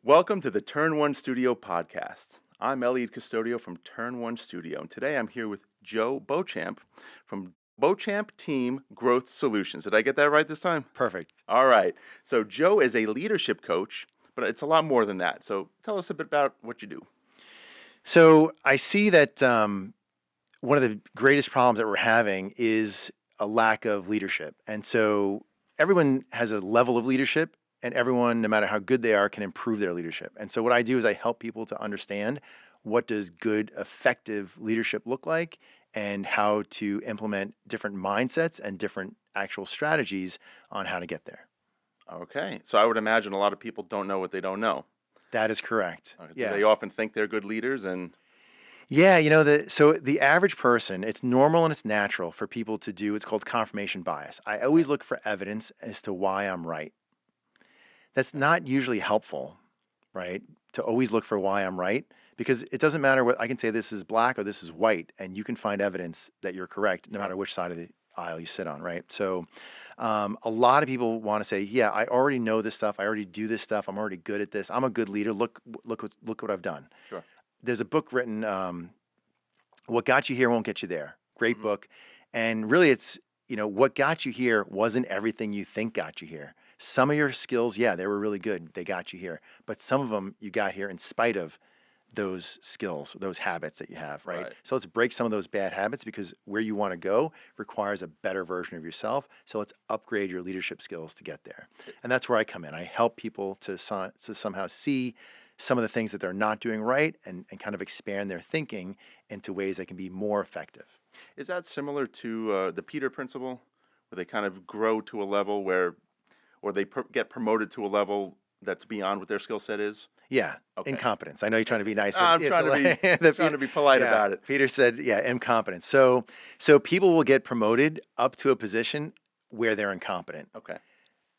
Welcome to the Turn One Studio podcast. I'm Elliot Custodio from Turn One Studio, and today I'm here with Joe Beauchamp from Beauchamp Team Growth Solutions. Did I get that right this time? Perfect. All right. So Joe is a leadership coach, but it's a lot more than that. So tell us a bit about what you do. So I see that one of the greatest problems that we're having is a lack of leadership. And so everyone has a level of leadership, and everyone, no matter how good they are, can improve their leadership. And so what I do is I help people to understand what does good, effective leadership look like and how to implement different mindsets and different actual strategies on how to get there. Okay. So I would imagine a lot of people don't know what they don't know. That is correct. Do they often think they're good leaders and Yeah, so the average person, it's normal and it's natural for people to do, it's called confirmation bias. I always look for evidence as to why I'm right. That's not usually helpful, right? To always look for why I'm right, because it doesn't matter what I can say this is black or this is white, and you can find evidence that you're correct no matter which side of the aisle you sit on, right? So a lot of people want to say, yeah, I already know this stuff. I already do this stuff. I'm already good at this. I'm a good leader. Look what I've done. Sure. There's a book written, What Got You Here Won't Get You There. Great book. And really it's, what got you here wasn't everything you think got you here. Some of your skills, yeah, they were really good. They got you here. But some of them you got here in spite of those skills, those habits that you have, right? So let's break some of those bad habits, because where you want to go requires a better version of yourself. So let's upgrade your leadership skills to get there. And that's where I come in. I help people to somehow see some of the things that they're not doing right and kind of expand their thinking into ways that can be more effective. Is that similar to the Peter principle, where they kind of grow to a level or they get promoted to a level that's beyond what their skill set is? Yeah, Okay. incompetence. I know you're trying to be nice. I'm trying to be polite about it. Peter said, yeah, incompetence. So people will get promoted up to a position where they're incompetent. Okay.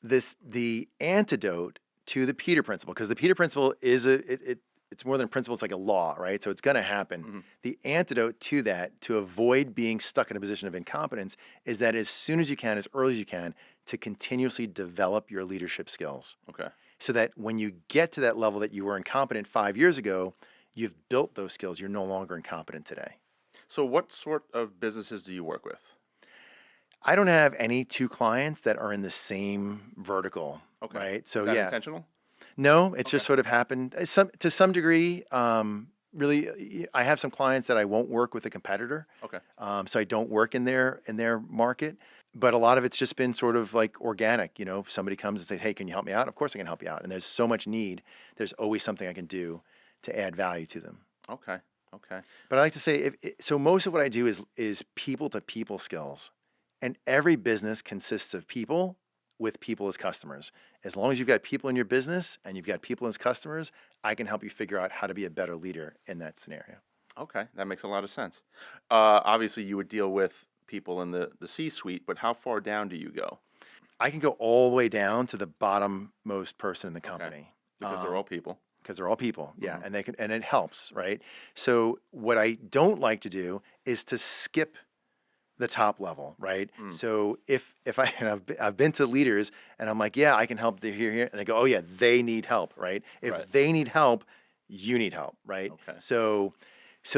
The antidote to the Peter principle, because the Peter principle is it's more than a principle, it's like a law, right? So it's going to happen. Mm-hmm. The antidote to that, to avoid being stuck in a position of incompetence, is that as soon as you can, as early as you can, to continuously develop your leadership skills. Okay. So that when you get to that level that you were incompetent 5 years ago, you've built those skills. You're no longer incompetent today. So what sort of businesses do you work with? I don't have any two clients that are in the same vertical. Okay. Right. So Is that intentional? No, it's just sort of happened to some degree. Really, I have some clients that I won't work with a competitor. Okay. So I don't work in their market, but a lot of it's just been sort of like organic. Somebody comes and says, "Hey, can you help me out?" Of course, I can help you out. And there's so much need. There's always something I can do to add value to them. Okay. Okay. But I like to say, so most of what I do is people to people skills, and every business consists of people with people as customers. As long as you've got people in your business and you've got people as customers, I can help you figure out how to be a better leader in that scenario. Okay. That makes a lot of sense. Obviously, you would deal with people in the C-suite, but how far down do you go? I can go all the way down to the bottommost person in the company. Because they're all people. Because they're all people, yeah, Mhm. and it helps, right? So what I don't like to do is to skip the top level, right? So if and I've been to leaders and I'm like, yeah, I can help here, and they go, oh yeah, they need help, right? If they need help, you need help, right? Okay. So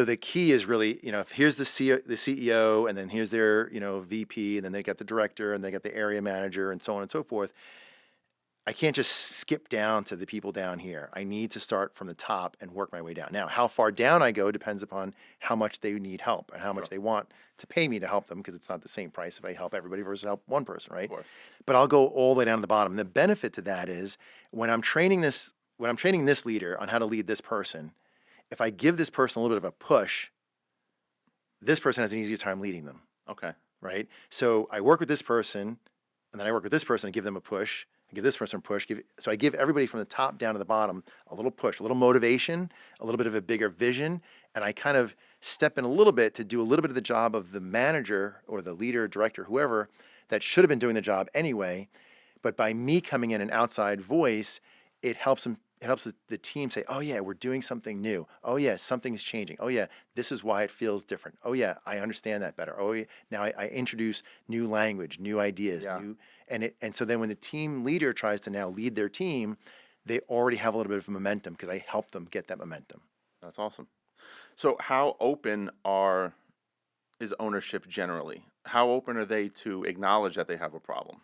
the key is really, if here's the CEO, and then here's their, VP, and then they got the director, and they got the area manager, and so on and so forth. I can't just skip down to the people down here. I need to start from the top and work my way down. Now, how far down I go depends upon how much they need help and how much they want to pay me to help them, because it's not the same price if I help everybody versus help one person, right? But I'll go all the way down to the bottom. And the benefit to that is when I'm training this leader on how to lead this person, if I give this person a little bit of a push, this person has an easier time leading them. Okay. Right? So I work with this person, and then I work with this person and give them a push. I give this person a push. So I give everybody from the top down to the bottom a little push, a little motivation, a little bit of a bigger vision, and I kind of step in a little bit to do a little bit of the job of the manager or the leader, director, whoever that should have been doing the job anyway. But by me coming in an outside voice, it helps them it helps the team say, oh yeah, we're doing something new. Oh yeah, something's changing. Oh yeah, this is why it feels different. Oh yeah, I understand that better. Oh yeah, now I introduce new language, new ideas, Yeah, and so then when the team leader tries to now lead their team, they already have a little bit of momentum because I help them get that momentum. that's awesome. So how open are is ownership generally? How open are they to acknowledge that they have a problem?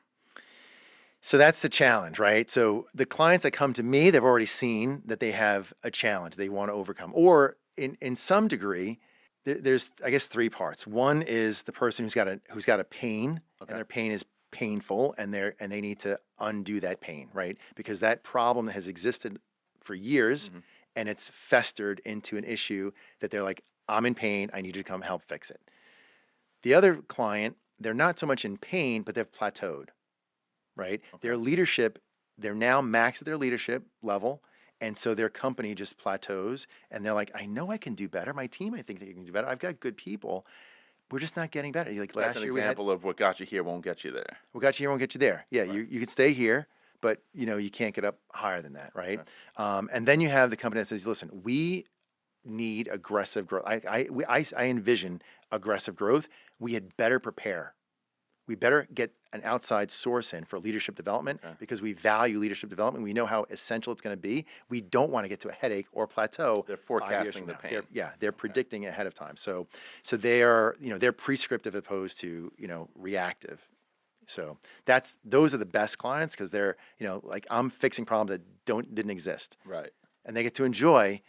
So that's the challenge, right? So the clients that come to me, they've already seen that they have a challenge they want to overcome, or in some degree, there's I guess three parts. One is the person who's got a pain, and Okay. their pain is painful, and they need to undo that pain, right? Because that problem has existed for years, Hmm. and it's festered into an issue that they're like, I'm in pain, I need you to come help fix it. The other client, they're not so much in pain, but they've plateaued, right? Okay. Their leadership, they're now maxed at their leadership level. And so their company just plateaus and they're like, I know I can do better. My team, I think they can do better. I've got good people. We're just not getting better. Like That's last an year we had, example of what got you here won't get you there. we got you here, won't get you there. Yeah, Right. you could stay here, but you can't get up higher than that, right? Okay. And then you have the company that says, listen, we need aggressive growth. I envision aggressive growth. We had better prepare. We better get an outside source in for leadership development Okay. because we value leadership development. We know how essential it's going to be. We don't want to get to a headache or plateau They're 5 years forecasting from the now. pain. They're Okay. predicting ahead of time. So they are, they're prescriptive opposed to, reactive. So those are the best clients because they're, like I'm fixing problems that didn't exist, Right. and they get to enjoy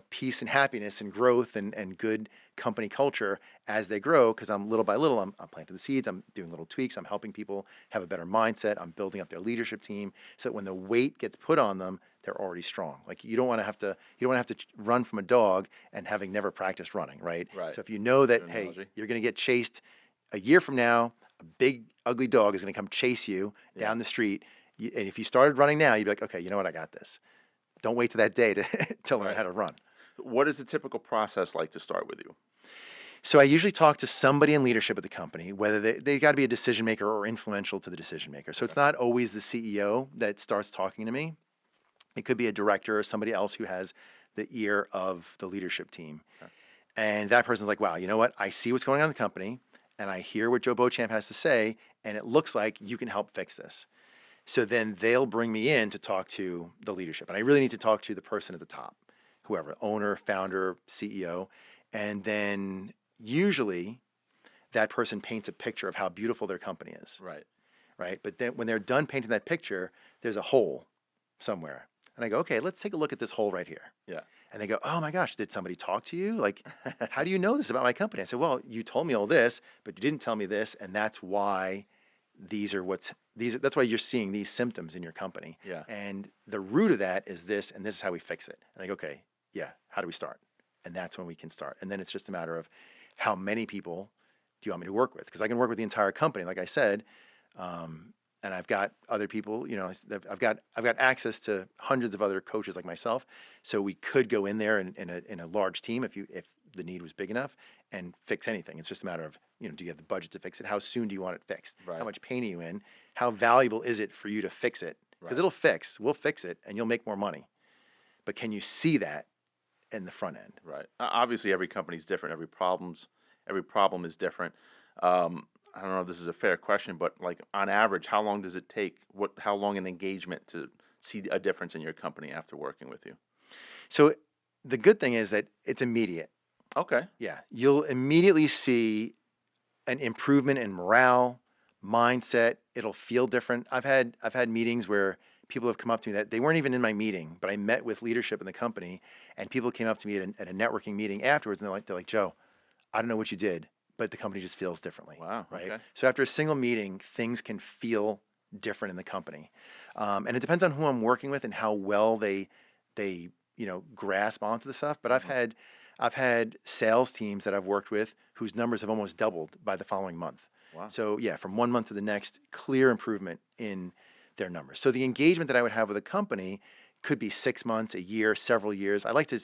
peace and happiness and growth and good company culture as they grow because I'm little by little I'm planting the seeds, I'm doing little tweaks, I'm helping people have a better mindset, I'm building up their leadership team so that when the weight gets put on them they're already strong. Like you don't want to have to run from a dog and having never practiced running, right? Right. So if you know that Good hey, analogy. you're going to get chased a year from now, a big ugly dog is going to come chase you Yeah. down the street, and if you started running now you'd be like, okay, you know what, I got this. Don't wait till that day to learn Right. how to run. What is the typical process like to start with you? So I usually talk to somebody in leadership at the company, whether they got to be a decision maker or influential to the decision maker. So Okay. it's not always the CEO that starts talking to me. It could be a director or somebody else who has the ear of the leadership team. Okay. And that person's like, wow, you know what? I see what's going on in the company and I hear what Joe Beauchamp has to say, and it looks like you can help fix this. So then they'll bring me in to talk to the leadership. And I really need to talk to the person at the top, whoever, owner, founder, CEO. And then usually that person paints a picture of how beautiful their company is, Right. right? But then when they're done painting that picture, there's a hole somewhere. And I go, okay, let's take a look at this hole right here. Yeah. And they go, oh my gosh, did somebody talk to you? Like, how do you know this about my company? I said, well, you told me all this, but you didn't tell me this. And that's why that's why you're seeing these symptoms in your company. Yeah. And the root of that is this, and this is how we fix it. And I go, okay, yeah, how do we start? And that's when we can start. And then it's just a matter of how many people do you want me to work with? Because I can work with the entire company, like I said. And I've got other people, I've got access to hundreds of other coaches like myself. So we could go in there in a large team if the need was big enough and fix anything. It's just a matter of, do you have the budget to fix it? How soon do you want it fixed? Right. How much pain are you in? How valuable is it for you to fix it? Because Right. we'll fix it and you'll make more money. But can you see that in the front end? Right. Obviously, every company's different. Every problem is different. I don't know if this is a fair question, but like on average, how long does it take? How long an engagement to see a difference in your company after working with you? So the good thing is that it's immediate. Okay. Yeah. You'll immediately see an improvement in morale, mindset. It'll feel different. I've had meetings where people have come up to me that they weren't even in my meeting, but I met with leadership in the company, and people came up to me at a networking meeting afterwards, and they're like, Joe, I don't know what you did, but the company just feels differently, Wow. right? Okay. So after a single meeting, things can feel different in the company, and it depends on who I'm working with and how well they grasp onto the stuff. But I've Hmm. had sales teams that I've worked with whose numbers have almost doubled by the following month. Wow. So yeah, from one month to the next, clear improvement in their numbers. So the engagement that I would have with a company could be 6 months, a year, several years. I like to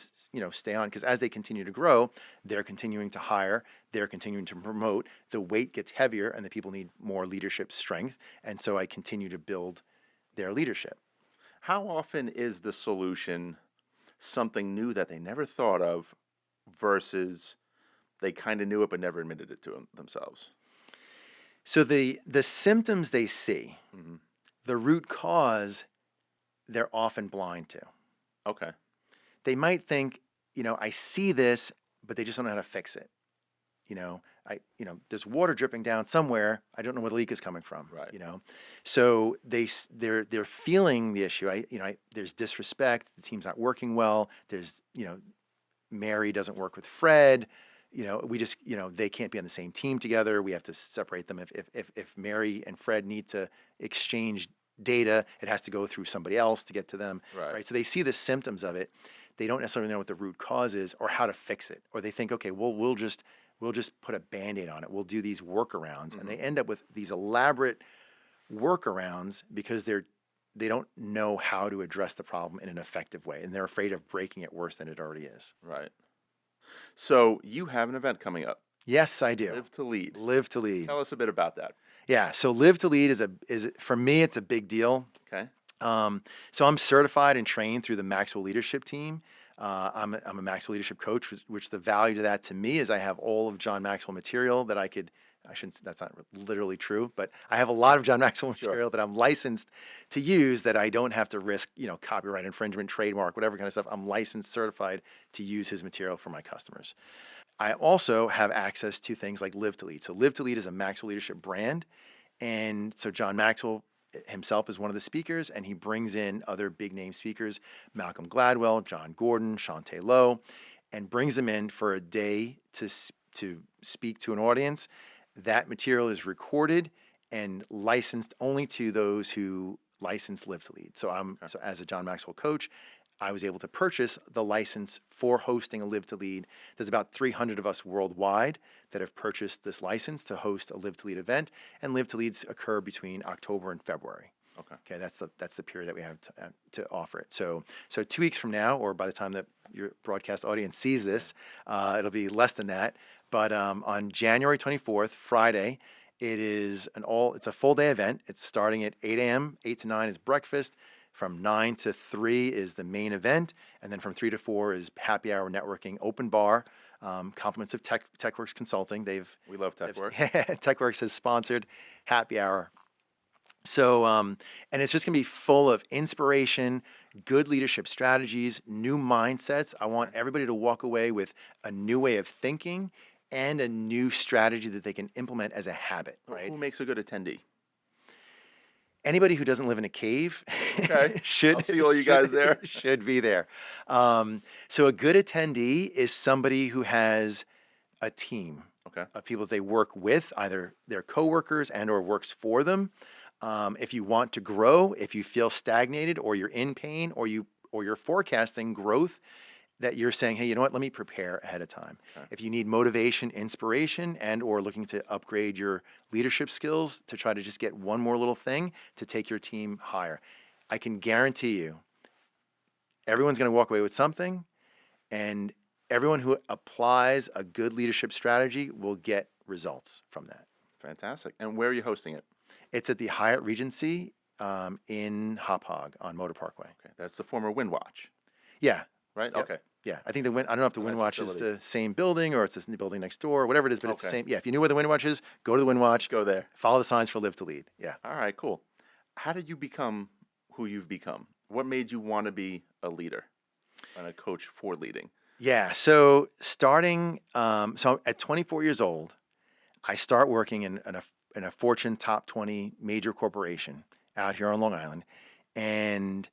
stay on because as they continue to grow, they're continuing to hire, they're continuing to promote. The weight gets heavier, and the people need more leadership strength, and so I continue to build their leadership. How often is the solution something new that they never thought of versus they kind of knew it but never admitted it to themselves? So the symptoms they see, Hmm. the root cause, they're often blind to. Okay. They might think, I see this, but they just don't know how to fix it. There's water dripping down somewhere. I don't know where the leak is coming from. Right. So they're feeling the issue. There's disrespect. The team's not working well. There's, Mary doesn't work with Fred. We just, they can't be on the same team together. We have to separate them. If Mary and Fred need to exchange data, it has to go through somebody else to get to them. Right. So they see the symptoms of it. They don't necessarily know what the root cause is or how to fix it. Or they think, okay, well, we'll just put a Band-Aid on it. We'll do these workarounds. And they end up with these elaborate workarounds because they don't know how to address the problem in an effective way. And they're afraid of breaking it worse than it already is. Right. So you have an event coming up. Yes, I do. Live to Lead. Live to Lead. Tell us a bit about that. Yeah. So Live to Lead is for me, it's a big deal. Okay. So I'm certified and trained through the Maxwell Leadership team. I'm a Maxwell Leadership coach, which the value to that to me is I have all of John Maxwell material that I shouldn't, that's not literally true, but I have a lot of John Maxwell material that I'm licensed to use that I don't have to risk, copyright infringement, trademark, whatever kind of stuff. I'm licensed, certified to use his material for my customers. I also have access to things like Live to Lead. So Live to Lead is a Maxwell Leadership brand. And so John Maxwell himself is one of the speakers, and he brings in other big name speakers, Malcolm Gladwell, John Gordon, Shantae Lowe, and brings them in for a day to speak to an audience. That material is recorded and licensed only to those who license Live to Lead. So so as a John Maxwell coach, I was able to purchase the license for hosting a Live to Lead. There's about 300 of us worldwide that have purchased this license to host a Live to Lead event, and Live to Leads occur between October and February. Okay, that's the period that we have to offer it. So 2 weeks from now, or by the time that your broadcast audience sees this, it'll be less than that. But on January 24th, Friday, it's a full day event. It's starting at 8 a.m. 8 to 9 is breakfast. From 9 to 3 is the main event, and then from 3 to 4 is happy hour networking, open bar, compliments of TechWorks Consulting. We love TechWorks. TechWorks has sponsored happy hour. So, and it's just going to be full of inspiration, good leadership strategies, new mindsets. I want everybody to walk away with a new way of thinking and a new strategy that they can implement as a habit, right? Who makes a good attendee? Anybody who doesn't live in a cave I'll see all you guys there. should be there. So a good attendee is somebody who has a team of people that they work with, either their coworkers and or works for them. If you want to grow, if you feel stagnated or you're in pain or you're forecasting growth, that you're saying, hey, you know what, let me prepare ahead of time. If you need motivation, inspiration, and or looking to upgrade your leadership skills to try to just get one more little thing to take your team higher, I can guarantee you everyone's going to walk away with something, and everyone who applies a good leadership strategy will get results from that. Fantastic. And where are you hosting it? It's at the Hyatt Regency in Hop Hog on Motor Parkway. Okay, that's the former Windwatch. Yeah. Right? Yep. Okay. Yeah, I think I don't know if the Windwatch is the same building or it's the building next door, whatever it is, but it's the same. Yeah, if you knew where the Windwatch is, go to the Windwatch. Go there. Follow the signs for Live to Lead. Yeah. All right, cool. How did you become who you've become? What made you want to be a leader and a coach for leading? Yeah, so starting, so at 24 years old, I start working in a Fortune top 20 major corporation out here on Long Island, and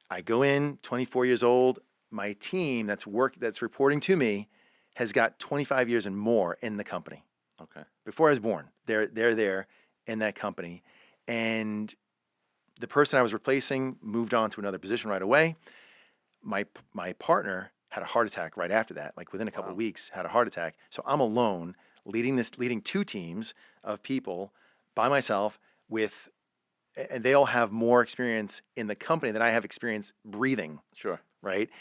I go in, 24 years old. My team that's reporting to me has got 25 years and more in the company. Okay. Before I was born, they're there in that company, and the person I was replacing moved on to another position right away. My partner had a heart attack right after that, like within a couple of weeks, had a heart attack. So I'm alone leading two teams of people by myself and they all have more experience in the company than I have experience breathing. Sure. Right.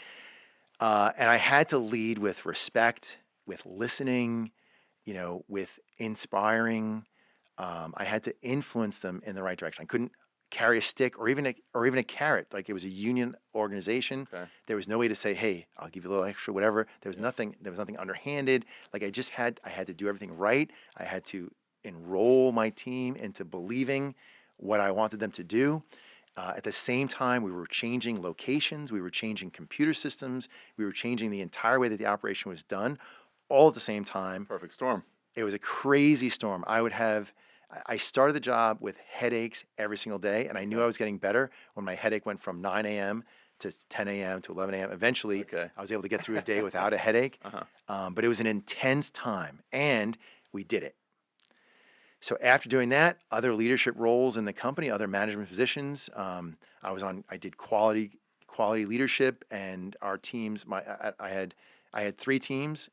And I had to lead with respect, with listening, with inspiring. I had to influence them in the right direction. I couldn't carry a stick or even a carrot. Like it was a union organization. Okay. There was no way to say, hey, I'll give you a little extra, whatever. There was nothing underhanded. Like I had to do everything right. I had to enroll my team into believing what I wanted them to do. At the same time, we were changing locations, we were changing computer systems, we were changing the entire way that the operation was done, all at the same time. Perfect storm. It was a crazy storm. I started the job with headaches every single day, and I knew I was getting better when my headache went from 9 a.m. to 10 a.m. to 11 a.m. Eventually, I was able to get through a day without a headache. But it was an intense time, and we did it. So after doing that, other leadership roles in the company, other management positions, I did quality leadership, and our teams. I had 3 teams.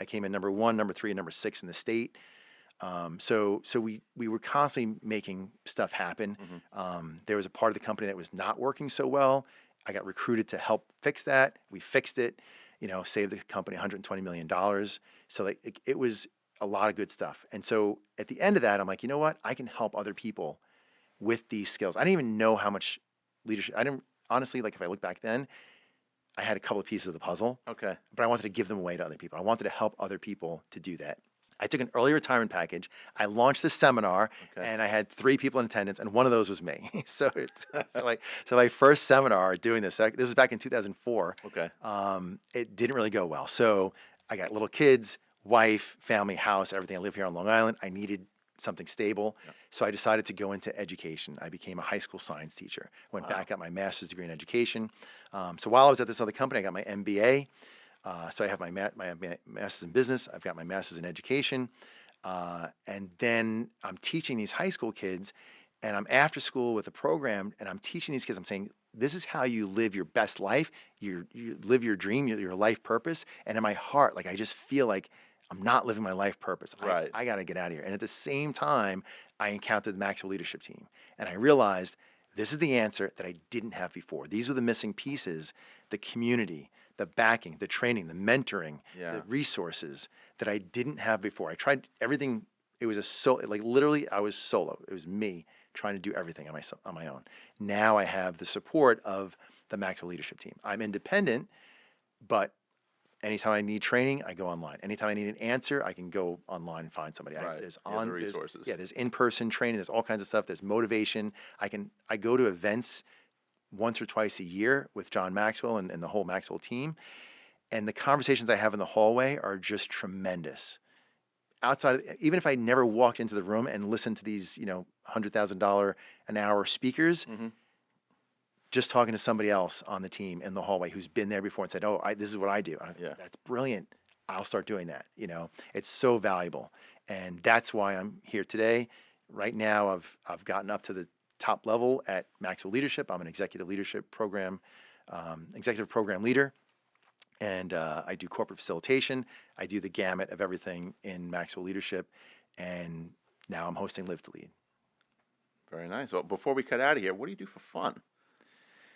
I came in number 1, number 3, and number 6 in the state. So we were constantly making stuff happen. There was a part of the company that was not working so well. I got recruited to help fix that. We fixed it. Saved the company $120 million. So it was a lot of good stuff. And so at the end of that, I'm like, you know what? I can help other people with these skills. I didn't even know how much leadership. I didn't honestly, like if I look back then, I had a couple of pieces of the puzzle. Okay. But I wanted to give them away to other people. I wanted to help other people to do that. I took an early retirement package. I launched this seminar, and I had 3 people in attendance, and one of those was me. So my first seminar doing this was back in 2004. Okay. It didn't really go well. So I got little kids, wife, family, house, everything. I live here on Long Island. I needed something stable. So I decided to go into education. I became a high school science teacher. Went back, got my master's degree in education. So while I was at this other company, I got my MBA. So I have my master's in business. I've got my master's in education. And then I'm teaching these high school kids, and I'm after school with a program, and I'm teaching these kids. I'm saying, this is how you live your best life. You live your dream, your life purpose. And in my heart, like I just feel like I'm not living my life purpose. Right. I got to get out of here. And at the same time, I encountered the Maxwell Leadership Team, and I realized this is the answer that I didn't have before. These were the missing pieces: the community, the backing, the training, the mentoring, the resources that I didn't have before. I tried everything. It was literally I was solo. It was me trying to do everything on my own. Now I have the support of the Maxwell Leadership Team. I'm independent, but anytime I need training, I go online. Anytime I need an answer, I can go online and find somebody. Right. There's resources. There's in-person training. There's all kinds of stuff. There's motivation. I go to events once or twice a year with John Maxwell and the whole Maxwell team. And the conversations I have in the hallway are just tremendous. Even if I never walked into the room and listened to these, $100,000 an hour speakers, just talking to somebody else on the team in the hallway who's been there before and said, this is what I do. That's brilliant. I'll start doing that. It's so valuable. And that's why I'm here today. Right now, I've gotten up to the top level at Maxwell Leadership. I'm an executive program leader. And I do corporate facilitation. I do the gamut of everything in Maxwell Leadership. And now I'm hosting Live to Lead. Very nice. Well, before we cut out of here, what do you do for fun?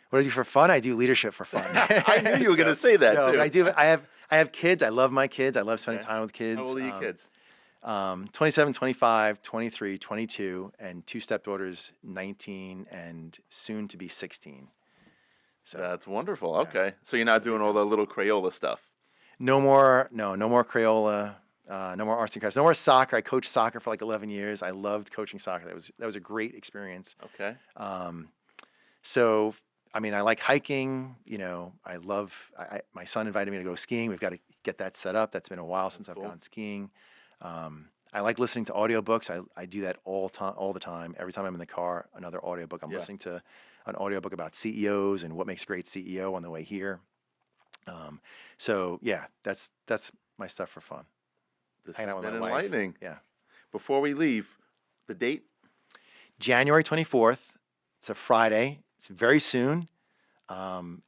What do I do for fun? I do leadership for fun. I knew you were going to say that too. I have kids. I love my kids. I love spending time with kids. How old are your kids? 27, 25, 23, 22, and 2 stepdaughters, 19 and soon to be 16. So that's wonderful. Okay. So you're not doing all the little Crayola stuff? No more Crayola. No more arts and crafts. No more soccer. I coached soccer for like 11 years. I loved coaching soccer. That was a great experience. Okay. So, I mean, I like hiking. My son invited me to go skiing. We've got to get that set up. That's been a while since I've gone skiing. I like listening to audiobooks. I do that all the time. Every time I'm in the car, another audiobook. I'm listening to an audiobook about CEOs and what makes a great CEO on the way here. So yeah, that's my stuff for fun. This has been enlightening. Yeah. Before we leave, the date? January 24th. It's a Friday. It's very soon. 8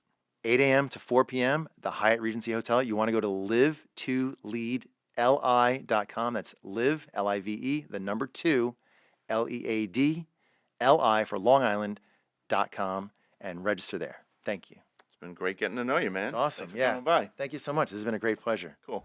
a.m. to 4 p.m. the Hyatt Regency Hotel. You want to go to live2leadli.com. That's live, L-I-V-E, the number 2, L-E-A-D-L-I for Long Island.com and register there. Thank you. It's been great getting to know you, man. It's awesome. Thanks for coming by. Thank you so much. This has been a great pleasure. Cool.